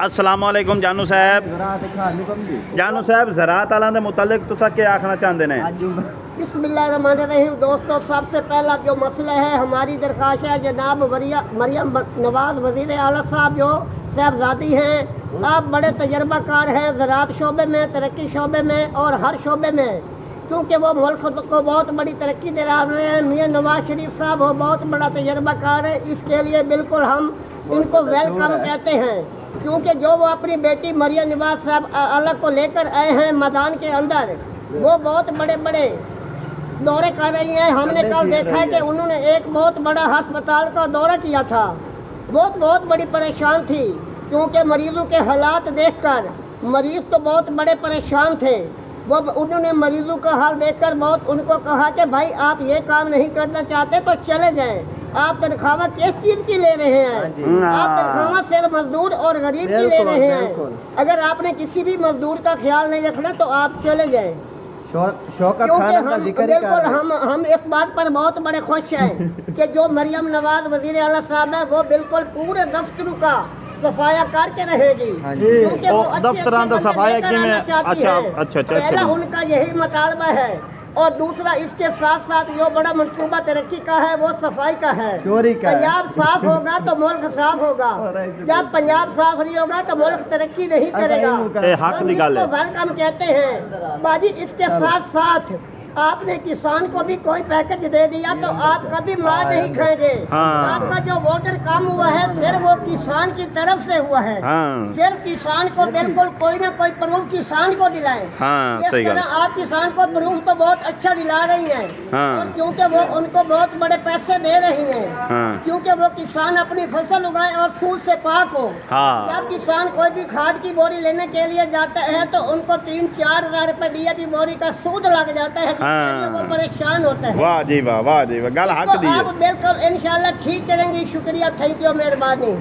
अस्सलाम वालेकुम जानू साहब। जानू साहब ज़राअत आला दे मुतल्लिक तुसा क्या आखना चाहते हैं? बिस्मिल्लाहिर्रहमानिर्रहीम। दोस्तों, सबसे पहला जो मसला है, हमारी दरख्वास्त है जनाब मरियम नवाज वज़ीर आला साहब जो साहबजादी हैं, आप बड़े तजर्बाकार हैं ज़राअत शोबे में, तरक्की शोबे में और हर शोबे में, क्योंकि वो मुल्क को बहुत बड़ी तरक्की दे रहे हैं। मियाँ नवाज शरीफ साहब वो बहुत बड़ा तजर्बाकार है, इसके लिए बिल्कुल हम इनको वेलकम कहते हैं, क्योंकि जो वो अपनी बेटी मरियम नवाज साहब अलग को लेकर आए हैं मैदान के अंदर, वो बहुत बड़े बड़े दौरे कर रही हैं। हमने कल देखा है कि उन्होंने एक बहुत बड़ा अस्पताल का दौरा किया था, बहुत बड़ी परेशान थी, क्योंकि मरीज़ों के हालात देखकर मरीज़ तो बहुत बड़े परेशान थे। वो उन्होंने मरीज़ों का हाल देखकर बहुत उनको कहा कि भाई आप ये काम नहीं करना चाहते तो चले जाएं, आप तनख्वाह किस चीज़ की ले रहे हैं? आप तनख्वाह सिर्फ मजदूर और गरीब की ले रहे हैं। अगर आपने किसी भी मजदूर का ख्याल नहीं रखना तो आप चले जाएं। बिल्कुल हम इस बात पर बहुत बड़े खुश हैं कि जो मरियम नवाज वज़ीर आला साहब है वो बिल्कुल पूरे दफ्तर का सफाया करके रहेगी, क्योंकि वो पहला उनका यही मुतालबा है। और दूसरा इसके साथ साथ जो बड़ा मंसूबा तरक्की का है वो सफाई का है। पंजाब साफ होगा तो मुल्क साफ होगा, जब पंजाब साफ नहीं होगा तो मुल्क तरक्की नहीं करेगा। हम इसको वेलकम कहते हैं बाजी। इसके साथ साथ आपने किसान को भी कोई पैकेज दे दिया तो आप कभी मार नहीं खाएंगे। आपका जो वोटर कम हुआ है सिर्फ वो किसान की तरफ से हुआ है। सिर्फ किसान को बिल्कुल कोई ना कोई प्रूफ किसान को दिलाए। इस तरह आप किसान को प्रूफ तो बहुत अच्छा दिला रही हैं, और क्योंकि वो उनको बहुत बड़े पैसे दे रही हैं, क्योंकि वो किसान अपनी फसल उगाए और सूद से पाक हो। जब किसान कोई भी खाद की बोरी लेने के लिए जाता है तो उनको 3-4 हज़ार रुपए DAP बोरी का सूद लग जाता है, वो परेशान होता है। वाह जी वाह, वाह जी वाह, गल हक दी है। आप बिल्कुल इंशाल्लाह ठीक करेंगी। शुक्रिया, थैंक यू, मेहरबानी।